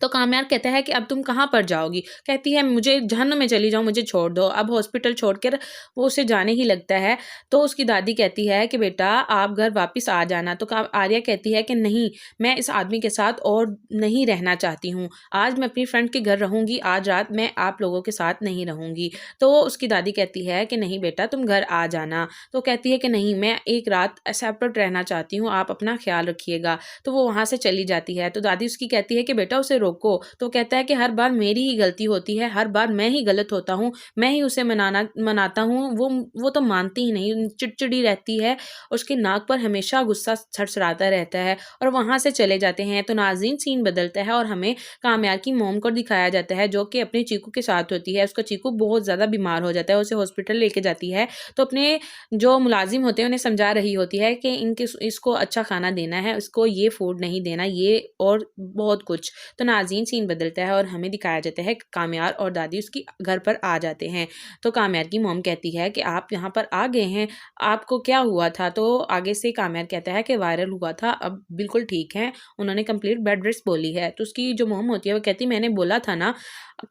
F: तो कामयार कहता है कि अब तुम कहाँ पर जाओगी। कहती है मुझे जहन्नुम में चली जाऊँ, मुझे छोड़ दो। अब हॉस्पिटल छोड़कर वो उसे जाने ही लगता है। तो उसकी दादी कहती है कि बेटा आप घर वापस आ जाना। तो आर्या कहती है कि नहीं, मैं इस आदमी के साथ और नहीं रहना चाहती हूँ, आज मैं अपनी फ्रेंड के घर रहूँगी, आज रात मैं आप लोगों के साथ नहीं रहूँगी। तो उसकी दादी कहती है कि नहीं बेटा तुम घर आ जाना। तो कहती है कि नहीं, मैं एक रात सेपरेट रहना चाहती हूँ, आप अपना ख्याल रखिएगा। तो वो वहाँ से चली जाती है। तो दादी उसकी कहती है कि बेटा उसे रोको। तो कहता है कि हर बार मेरी ही गलती होती है, हर बार मैं ही गलत होता हूँ, मैं ही उसे मनाता हूँ, वो तो मानती ही नहीं, चिड़चिड़ी रहती है, उसके नाक पर हमेशा गुस्सा छड़छड़ाता रहता है और वहां से चले जाते हैं। तो नाज़रीन सीन बदलता है और हमें कामयाब की मोम को दिखाया जाता है जो कि अपने चीकू के साथ होती है। उसका चीकू बहुत ज़्यादा बीमार हो जाता है, उसे हॉस्पिटल लेके जाती है। तो अपने जो मुलाजिम होते हैं उन्हें समझा रही होती है कि इसको अच्छा खाना देना है, इसको ये फूड नहीं देना, ये और बहुत कुछ। तो नाज़रीन सीन बदलता है और हमें दिखाया जाता है कामयार और दादी उसकी घर पर आ जाते हैं। तो कामयार की मोम कहती है कि आप यहाँ पर आ गए हैं, आपको क्या हुआ था। तो आगे से कामयार कहता है कि वायरल हुआ था, अब बिल्कुल ठीक है, उन्होंने कंप्लीट बेड रेस्ट बोली है। तो उसकी जो मोम होती है वो कहती मैंने बोला था ना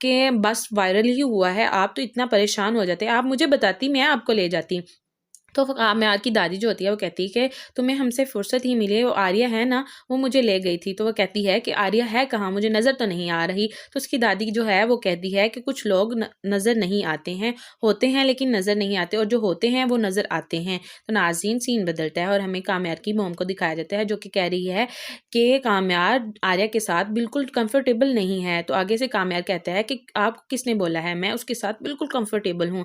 F: कि बस वायरल ही हुआ है, आप तो इतना परेशान हो जाते, आप मुझे बताती मैं आपको ले जाती। तो कामयार की दादी जो होती है वो कहती है कि तुम्हें हमसे फुर्सत ही मिली है, वो आर्या है ना, वो मुझे ले गई थी। तो वो कहती है कि आर्या है कहाँ, मुझे नज़र तो नहीं आ रही। तो उसकी दादी जो है वो कहती है कि कुछ लोग नज़र नहीं आते हैं, होते हैं लेकिन नज़र नहीं आते, और जो होते हैं वो नज़र आते हैं। तो नाज़रीन सीन बदलता है और हमें कामयार की मोम को दिखाया जाता है जो कि कह रही है कि कामयार आर्या के साथ बिल्कुल कंफर्टेबल नहीं है। तो आगे से कामयार कहता है कि आपको किसने बोला है, मैं उसके साथ बिल्कुल कंफर्टेबल हूँ,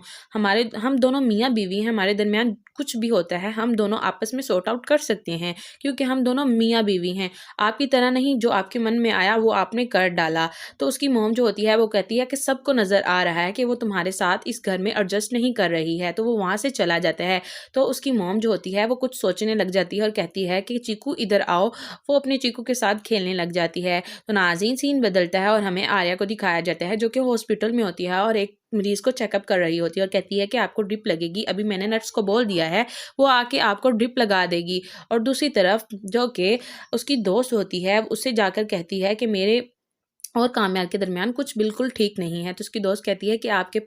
F: हम दोनों मियाँ बीवी हैं, हमारे दरमियान कुछ भी होता है हम दोनों आपस में सॉर्ट आउट कर सकते हैं क्योंकि हम दोनों मियाँ बीवी हैं, आपकी तरह नहीं जो आपके मन में आया वो आपने कर डाला। तो उसकी मोम जो होती है वो कहती है कि सबको नज़र आ रहा है कि वो तुम्हारे साथ इस घर में एडजस्ट नहीं कर रही है। तो वो वहाँ से चला जाता है। तो उसकी मोम जो होती है वो कुछ सोचने लग जाती है और कहती है कि चीकू इधर आओ, वो अपने चीकू के साथ खेलने लग जाती है। तो नाज़रीन सीन बदलता है और हमें आर्या को दिखाया जाता है जो कि हॉस्पिटल में होती है और एक मरीज को चेकअप कर रही होती है और कहती है कि आपको ड्रिप लगेगी, अभी मैंने नर्स को बोल दिया है वो आके आपको ड्रिप लगा देगी। और दूसरी तरफ जो कि उसकी दोस्त होती है उससे जाकर कहती है कि मेरे और कामयाब के दरमियान कुछ बिल्कुल ठीक नहीं है। तो उसकी दोस्त कहती है कि आपके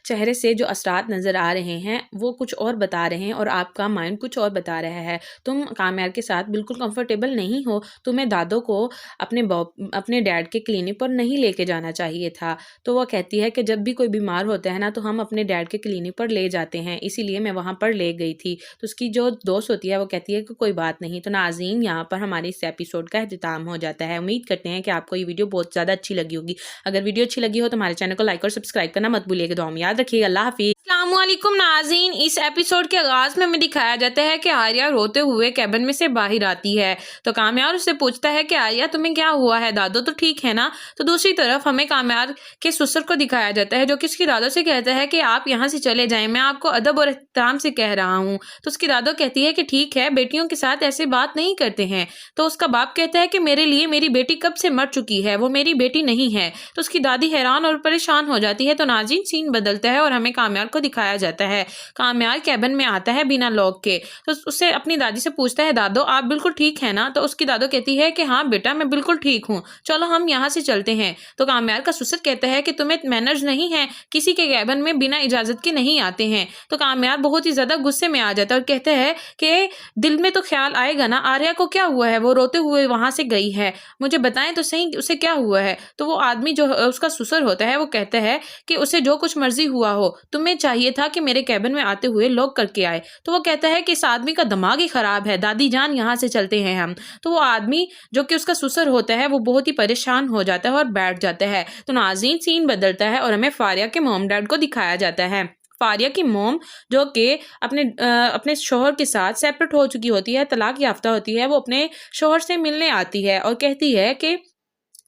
F: चेहरे से जो असरात नज़र आ रहे हैं वो कुछ और बता रहे हैं और आपका माइंड कुछ और बता रहा है। तुम कामयाब के साथ बिल्कुल कंफर्टेबल नहीं हो। तुम्हें दादो को अपने डैड के क्लिनिक पर नहीं लेके जाना चाहिए था। तो वह कहती है कि जब भी कोई बीमार होता है ना तो हम अपने डैड के क्लिनिक पर ले जाते हैं, इसीलिए मैं वहाँ पर ले गई थी। तो उसकी जो दोस्त होती है वो कहती है कि कोई बात नहीं। तो नाज़रीन, यहाँ पर हमारे इस एपिसोड का इख्तिताम हो जाता है। उम्मीद करते हैं कि आपको ये वीडियो बहुत ज़्यादा अच्छी लगी होगी। अगर वीडियो अच्छी लगी हो तो हमारे चैनल को लाइक और सब्सक्राइब करना मत भूलिएगा। दुआ में याद रखिएगा। अल्लाह हाफिज़। अस्सलामुअलैकुम नाज़रीन, इस एपिसोड के आगाज में हमें दिखाया जाता है कि आर्या रोते हुए कैबिन में से बाहर आती है। तो कामयाब उससे पूछता है कि आर्या तुम्हें क्या हुआ है, दादो तो ठीक है ना। तो दूसरी तरफ हमें कामयाब के ससुर को दिखाया जाता है जो कि उसकी दादो से कहता है कि आप यहाँ से चले जाएं, मैं आपको अदब और एहतराम से कह रहा हूँ। तो उसकी दादो कहती है कि ठीक है, बेटियों के साथ ऐसे बात नहीं करते हैं। तो उसका बाप कहता है कि मेरे लिए मेरी बेटी कब से मर चुकी है, वो मेरी बेटी नहीं है। तो उसकी दादी हैरान और परेशान हो जाती है। तो नाज़रीन, सीन बदलता है और हमें कामयाब को दिखाया जाता है। कामयाब कैबिन में आता है बिना लॉक के। तो उससे अपनी दादी से पूछता है, दादो आप बिल्कुल ठीक है ना। तो उसकी दादो कहती है कि हाँ बेटा, मैं बिल्कुल ठीक हूँ, चलो हम यहाँ से चलते हैं। तो कामयाब का ससुर कहता है कि तुम्हें मैनर्स नहीं है, किसी के कैबिन में बिना इजाजत के नहीं आते हैं। तो कामयाब बहुत ही ज्यादा गुस्से में आ जाता है और कहता है कि दिल में तो ख्याल आएगा ना, आर्या को क्या हुआ है, वो रोते हुए वहां से गई है, मुझे बताएं तो सही उसे क्या हुआ है। तो वो आदमी जो उसका ससुर होता है वो कहता है कि उसे जो कुछ मर्जी हुआ हो, तुम्हें चाहिए था कि मेरे कैबिन में आते हुए लॉक करके आए। तो वो कहता है कि इस आदमी का दिमाग ही खराब है, दादी जान यहाँ से चलते हैं हम। तो वो आदमी जो कि उसका ससुर होता है वो बहुत ही परेशान हो जाता है और बैठ जाता है। तो नाज़रीन, सीन बदलता है और हमें फारिया के मॉम डैड को दिखाया जाता है। फारिया की मोम जो कि अपने शोहर के साथ सेपरेट हो चुकी होती है, तलाक याफ्ता होती है, वो अपने शोहर से मिलने आती है और कहती है कि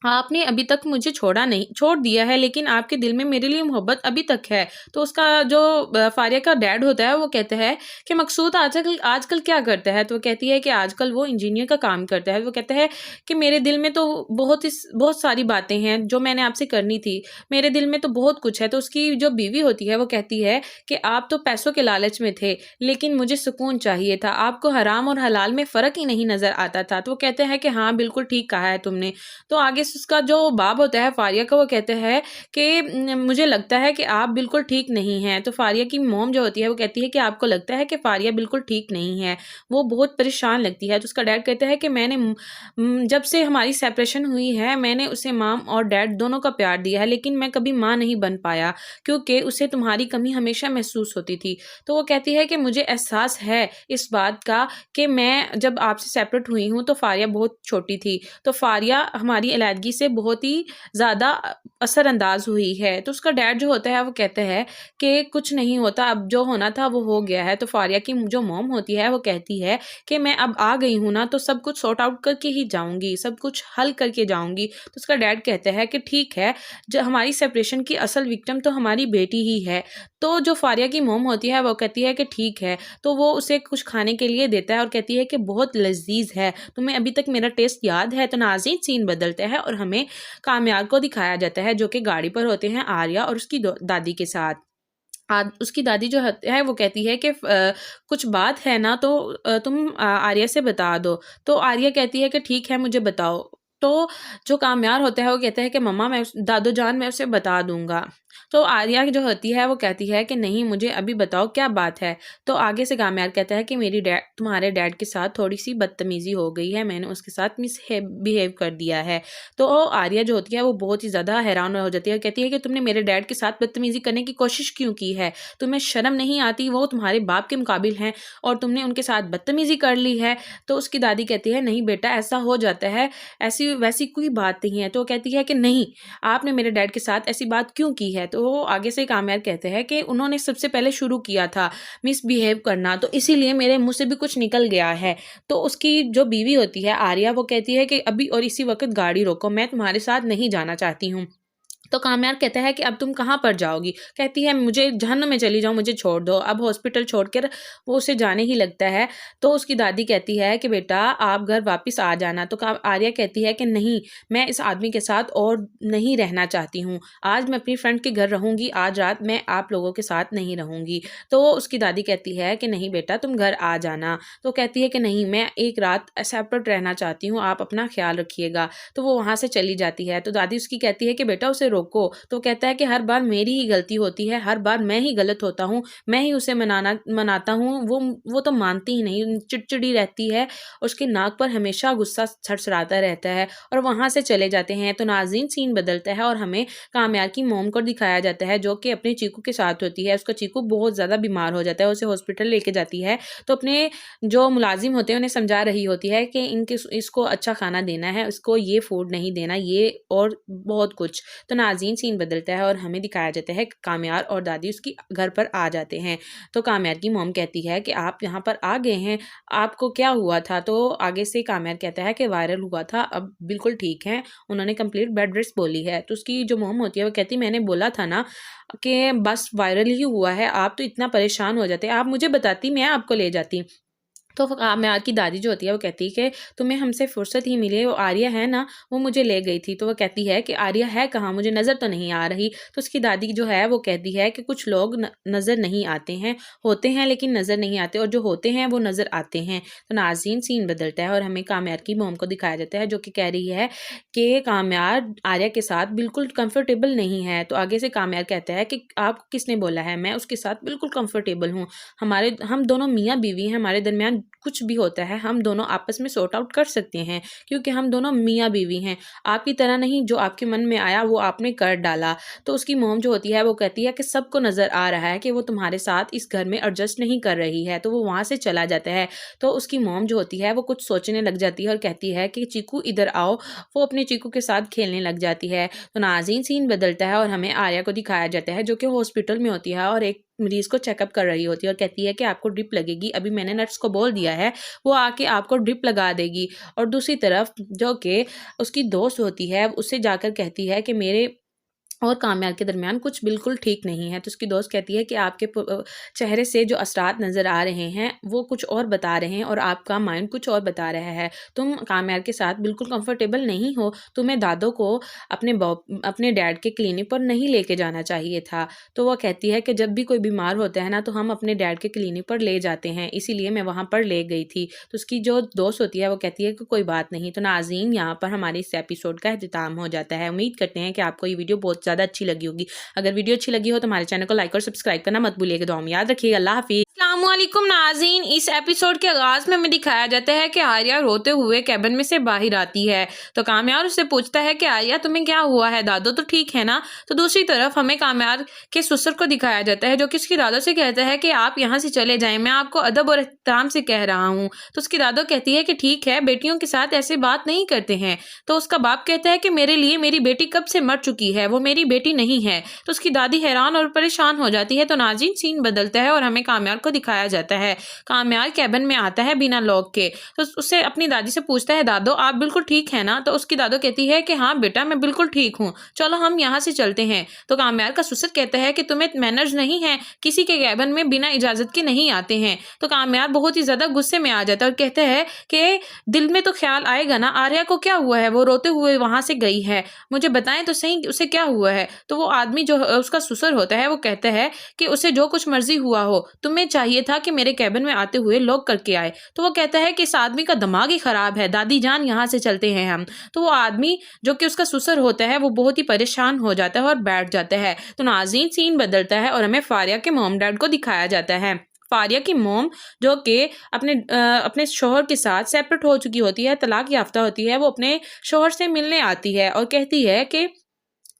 F: आपने अभी तक मुझे छोड़ दिया है, लेकिन आपके दिल में मेरे लिए मोहब्बत अभी तक है। तो उसका जो फारिया का डैड होता है वो कहता है कि मकसूद आजकल क्या करता है। तो वो कहती है कि आजकल वो इंजीनियर का काम करता है। वो कहता है कि मेरे दिल में तो बहुत सारी बातें हैं जो मैंने आपसे करनी थी, मेरे दिल में तो बहुत कुछ है। तो उसकी जो बीवी होती है वो कहती है कि आप तो पैसों के लालच में थे, लेकिन मुझे सुकून चाहिए था, आपको हराम और हलाल में फ़र्क ही नहीं नज़र आता था। तो वो कहते हैं कि हाँ बिल्कुल ठीक कहा है तुमने। तो आगे उसका जो बाप होता है फारिया का, वो कहते हैं कि मुझे लगता है कि आप बिल्कुल ठीक नहीं हैं। तो फारिया की मोम जो होती है वो कहती है कि आपको लगता है कि फारिया बिल्कुल ठीक नहीं है, वो बहुत परेशान लगती है। तो उसका डैड कहता है कि मैंने जब से हमारी सेपरेशन हुई है मैंने उसे माम और डैड दोनों का प्यार दिया है, लेकिन मैं कभी माँ नहीं बन पाया क्योंकि उसे तुम्हारी कमी हमेशा महसूस होती थी। तो वो कहती है कि मुझे एहसास है इस बात का कि मैं जब आपसे सेपरेट हुई हूँ तो फारिया बहुत छोटी थी, तो फारिया हमारी अलग से बहुत ही ज़्यादा असरअंदाज हुई है। तो उसका डैड जो होता है वो कहता है कि कुछ नहीं होता, अब जो होना था वो हो गया है। तो फारिया की जो मॉम होती है वो कहती है कि मैं अब आ गई हूँ ना, तो सब कुछ सॉर्ट आउट करके ही जाऊँगी, सब कुछ हल करके जाऊँगी। तो उसका डैड कहता है कि ठीक है, जो हमारी सेपरेशन की असल विक्टिम तो हमारी बेटी ही है। तो जो फारिया की मॉम होती है वो कहती है कि ठीक है, तो वो उसे कुछ खाने के लिए देता है और कहती है कि बहुत लजीज है, तुम्हें अभी तक मेरा टेस्ट याद है। तो नाज़रीन, सीन बदलता है और हमें कामयाब को दिखाया जाता है जो कि गाड़ी पर होते हैं आर्या और उसकी दादी के साथ। उसकी दादी जो है वो कहती है कि कुछ बात है ना तो तुम आर्या से बता दो। तो आर्या कहती है कि ठीक है, मुझे बताओ। तो जो कामयाब होता है वो कहता है कि मम्मा मैं दादो जान मैं उसे बता दूंगा। तो आर्या जो होती है वो कहती है कि नहीं, मुझे अभी बताओ क्या बात है। तो आगे से कामयाब कहता है कि तुम्हारे डैड के साथ थोड़ी सी बदतमीजी हो गई है, मैंने उसके साथ बिहेव कर दिया है। तो आर्या जो होती है वो बहुत ही ज़्यादा हैरान हो जाती है और कहती है कि तुमने मेरे डैड के साथ बदतमीजी करने की कोशिश क्यों की है, तुम्हें शर्म नहीं आती, वो तुम्हारे बाप के मुकाबिल हैं और तुमने उनके साथ बदतमीजी कर ली है। तो उसकी दादी कहती है नहीं बेटा, ऐसा हो जाता है, ऐसी वैसी कोई बात नहीं है। तो कहती है कि नहीं, आपने मेरे डैड के साथ ऐसी बात क्यों की है। तो वो आगे से कामयाब कहते हैं कि उन्होंने सबसे पहले शुरू किया था मिसबिहेव करना, तो इसीलिए मेरे मुंह से भी कुछ निकल गया है। तो उसकी जो बीवी होती है आर्या, वो कहती है कि अभी और इसी वक्त गाड़ी रोको, मैं तुम्हारे साथ नहीं जाना चाहती हूँ। तो कामयाब कहता है कि अब तुम कहाँ पर जाओगी। कहती है मुझे जहन्नुम में चली जाओ, मुझे छोड़ दो। अब हॉस्पिटल छोड़कर वो उसे जाने ही लगता है। तो उसकी दादी कहती है कि बेटा आप घर वापस आ जाना। तो आर्या कहती है कि नहीं, मैं इस आदमी के साथ और नहीं रहना चाहती हूँ। आज मैं अपनी फ्रेंड के घर रहूँगी, आज रात मैं आप लोगों के साथ नहीं रहूँगी। तो उसकी दादी कहती है कि नहीं बेटा तुम घर आ जाना। तो कहती है कि नहीं, मैं एक रात सेपरेट रहना चाहती हूँ, आप अपना ख्याल रखिएगा। तो वो वहाँ से चली जाती है। तो दादी उसकी कहती है कि बेटा उसे रोको। तो कहता है कि हर बार मेरी ही गलती होती है, हर बार मैं ही गलत होता हूँ, मैं ही उसे मनाता हूँ। वो तो मानती ही नहीं, चिड़चिड़ी रहती है, उसके नाक पर हमेशा गुस्सा छड़छड़ाता रहता है और वहां से चले जाते हैं। तो नाज़रीन सीन बदलता है और हमें कामयाब की मोम को दिखाया जाता है जो कि अपने चीकू के साथ होती है। उसका चीकू बहुत ज़्यादा बीमार हो जाता है, उसे हॉस्पिटल लेके जाती है। तो अपने जो मुलाजिम होते हैं उन्हें समझा रही होती है कि इसको अच्छा खाना देना है, इसको ये फूड नहीं देना, ये और बहुत कुछ। तो नाज़रीन सीन बदलता है और हमें दिखाया जाता है कामयाब और दादी उसकी घर पर आ जाते हैं। तो कामयाब की मोम कहती है कि आप यहाँ पर आ गए हैं, आपको क्या हुआ था। तो आगे से कामयाब कहता है कि वायरल हुआ था, अब बिल्कुल ठीक है, उन्होंने कंप्लीट बेड रेस्ट बोली है। तो उसकी जो मोम होती है वो कहती मैंने बोला था ना कि बस वायरल ही हुआ है, आप तो इतना परेशान हो जाते, आप मुझे बताती मैं आपको ले जाती। तो कामयाब की दादी जो होती है वो कहती है कि तुम्हें हमसे फुर्सत ही मिली, वो आर्या है ना, वो मुझे ले गई थी। तो वो कहती है कि आर्या है कहाँ, मुझे नज़र तो नहीं आ रही। तो उसकी दादी जो है वो कहती है कि कुछ लोग नज़र नहीं आते हैं, होते हैं लेकिन नज़र नहीं आते, और जो होते हैं वो नज़र आते हैं। तो नाज़रीन सीन बदलता है और हमें कामयाब की मोम को दिखाया जाता है जो कि कह रही है कि कामयाब आर्या के साथ बिल्कुल कंफर्टेबल नहीं है। तो आगे से कामयाब कहता है कि आपको किसने बोला है, मैं उसके साथ बिल्कुल कंफर्टेबल हूँ, हम दोनों मियाँ बीवी हैं, हमारे दरमियान कुछ भी होता है हम दोनों आपस में सॉर्ट आउट कर सकते हैं, क्योंकि हम दोनों मियाँ बीवी हैं, आपकी तरह नहीं, जो आपके मन में आया वो आपने कर डाला। तो उसकी मोम जो होती है वो कहती है कि सबको नज़र आ रहा है कि वो तुम्हारे साथ इस घर में एडजस्ट नहीं कर रही है। तो वो वहाँ से चला जाता है। तो उसकी मोम जो होती है वो कुछ सोचने लग जाती है और कहती है कि चीकू इधर आओ, वो अपने चीकू के साथ खेलने लग जाती है। तो नाज़रीन सीन बदलता है और हमें आर्या को दिखाया जाता है जो कि हॉस्पिटल में होती है और एक मरीज को चेकअप कर रही होती है और कहती है कि आपको ड्रिप लगेगी, अभी मैंने नर्स को बोल दिया है, वो आके आपको ड्रिप लगा देगी। और दूसरी तरफ जो कि उसकी दोस्त होती है उससे जाकर कहती है कि मेरे और कामयाब के दरमियान कुछ बिल्कुल ठीक नहीं है। तो उसकी दोस्त कहती है कि आपके चेहरे से जो असरात नज़र आ रहे हैं वो कुछ और बता रहे हैं और आपका माइंड कुछ और बता रहा है, तुम कामयाब के साथ बिल्कुल कंफर्टेबल नहीं हो, तुम्हें दादो को अपने डैड के क्लिनिक पर नहीं लेके जाना चाहिए था। तो वह कहती है कि जब भी कोई बीमार होता है ना तो हम अपने डैड के क्लिनिक पर ले जाते हैं, इसीलिए मैं वहाँ पर ले गई थी। तो उसकी जो दोस्त होती है वो कहती है कि कोई बात नहीं। तो नाज़रीन यहाँ पर हमारे इस एपिसोड का अख्ताम हो जाता है। उम्मीद करते हैं कि आपको ये वीडियो बहुत ज़्यादा अच्छी लगी होगी। अगर वीडियो अच्छी लगी हो तो हमारे चैनल को लाइक और सब्सक्राइब करना मत भूलिएगा। दुआ में याद रखिएगा। अल्लाह हाफिज़। अस्सलाम वालेकुम नाज़रीन, इस एपिसोड के आगाज में हमें दिखाया जाता है कि आर्या रोते हुए कैबिन में से बाहर आती है। तो कामयाब उससे पूछता है कि आर्या तुम्हें क्या हुआ है, दादो तो ठीक है ना। तो दूसरी तरफ हमें कामयाब के ससुर को दिखाया जाता है जो कि उसकी दादो से कहता है कि आप यहाँ से चले जाएं, मैं आपको अदब और एहतराम से कह रहा हूँ। तो उसकी दादो कहती है कि ठीक है, बेटियों के साथ ऐसे बात नहीं करते हैं। तो उसका बाप कहता है कि मेरे लिए मेरी बेटी कब से मर चुकी है, वो मेरी बेटी नहीं है। तो उसकी दादी हैरान और परेशान हो जाती है। तो नाज़रीन सीन बदलता है और हमें कामयाब को दिखाया जाता है। कामयाब कैबिन में आता है बिना लॉक के। तो उससे अपनी दादी से पूछता है दादो आप बिल्कुल ठीक है ना। तो उसकी दादो कहती है कि हाँ बेटा मैं बिल्कुल ठीक हूँ, चलो हम यहाँ से चलते हैं। तो कामयाब का ससुर कहता है कि तुम्हें मैनर्स नहीं है, किसी के कैबिन में बिना इजाजत के नहीं आते हैं। तो कामयाब बहुत ही ज्यादा गुस्से में आ जाता है और कहता है कि दिल में तो ख्याल आएगा ना, आर्या को क्या हुआ है, वो रोते हुए वहां से गई है, मुझे बताएं तो सही उसे क्या हुआ है। तो वो आदमी जो उसका ससुर होता है वो कहता है कि उसे जो कुछ मर्जी हुआ हो, तुम्हें चाहिए था कि मेरे कैबिन में आते हुए लॉक करके आए। तो वो कहता है कि इस आदमी का दिमाग ही खराब है, दादी जान यहाँ से चलते हैं हम। तो वो आदमी जो कि उसका ससुर होता है वो बहुत ही परेशान हो जाता है और बैठ जाता है। तो नाज़रीन सीन बदलता है और हमें फारिया के मॉम डैड को दिखाया जाता है। फारिया की मोम जो कि अपने शोहर के साथ सेपरेट हो चुकी होती है, तलाक याफ्ता होती है, वो अपने शोहर से मिलने आती है और कहती है कि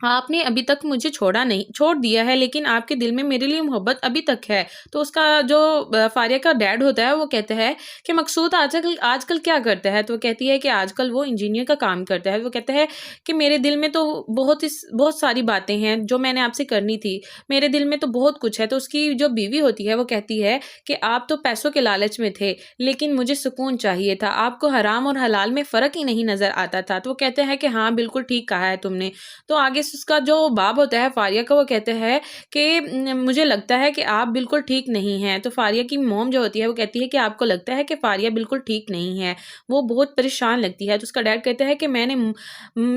F: आपने अभी तक मुझे छोड़ दिया है, लेकिन आपके दिल में मेरे लिए मोहब्बत अभी तक है। तो उसका जो फारिया का डैड होता है वो कहता है कि मकसूद आजकल क्या करता है। तो वो कहती है कि आजकल वो इंजीनियर का काम करता है। वो कहता है कि मेरे दिल में तो बहुत सारी बातें हैं जो मैंने आपसे करनी थी, मेरे दिल में तो बहुत कुछ है। तो उसकी जो बीवी होती है वो कहती है कि आप तो पैसों के लालच में थे, लेकिन मुझे सुकून चाहिए था, आपको हराम और हलाल में फ़र्क ही नहीं नज़र आता था। तो वो कहते हैं कि हाँ बिल्कुल ठीक कहा है तुमने। तो आगे उसका जो बाप होता है फारिया का, वो कहते हैं कि मुझे लगता है कि आप बिल्कुल ठीक नहीं हैं। तो फारिया की मॉम जो होती है वो कहती है कि आपको लगता है कि फारिया बिल्कुल ठीक नहीं है, वो बहुत परेशान लगती है। तो उसका डैड कहता है कि मैंने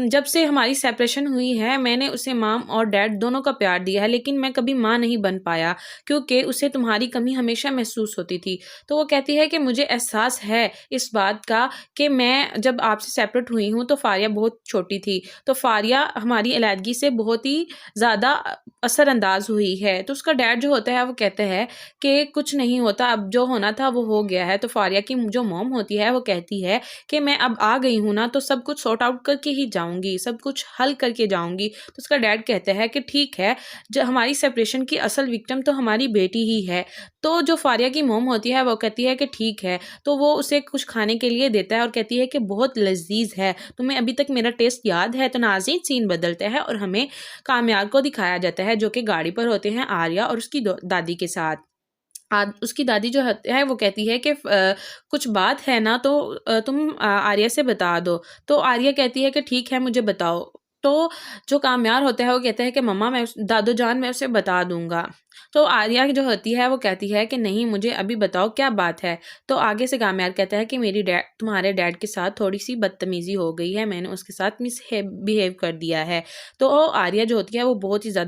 F: जब से हमारी सेपरेशन हुई है मैंने उसे माम और डैड दोनों का प्यार दिया है, लेकिन मैं कभी माँ नहीं बन पाया क्योंकि उसे तुम्हारी कमी हमेशा महसूस होती थी। तो वो कहती है कि मुझे एहसास है इस बात का कि मैं जब आपसे सेपरेट हुई हूँ तो फारिया बहुत छोटी थी, तो फारिया हमारी अलहदगी से बहुत ही ज़्यादा असरअंदाज हुई है। तो उसका डैड जो होता है वो कहते हैं कि कुछ नहीं होता, अब जो होना था वो हो गया है। तो फारिया की जो मॉम होती है वो कहती है कि मैं अब आ गई हूँ ना, तो सब कुछ सॉर्ट आउट करके ही जाऊंगी, सब कुछ हल करके जाऊंगी। तो उसका डैड कहता है कि ठीक है, जो हमारी सेपरेशन की असल विक्टिम तो हमारी बेटी ही है। तो जो फारिया की मॉम होती है वो कहती है कि ठीक है, तो वो उसे कुछ खाने के लिए देता है और कहती है कि बहुत लजीज है, तुम्हें अभी तक मेरा टेस्ट याद है। तो नाज़रीन सीन बदलता है और हमें कामयाब को दिखाया जाता है जो कि गाड़ी पर होते हैं आर्या और उसकी दादी के साथ। उसकी दादी जो है वो कहती है कि कुछ बात है ना, तो तुम आर्या से बता दो। तो आर्या कहती है कि ठीक है, मुझे बताओ। तो जो कामयार होता है वो कहता है कि मम्मा मैं दादो जान मैं उसे बता दूंगा। तो आर्या जो होती है वो कहती है कि नहीं, मुझे अभी बताओ क्या बात है। तो आगे से कामयार कहता है कि मेरी तुम्हारे डैड के साथ थोड़ी सी बदतमीजी हो गई है, मैंने उसके साथ बिहेव कर दिया है। तो आर्या जो होती है वो बहुत ही ज़्यादा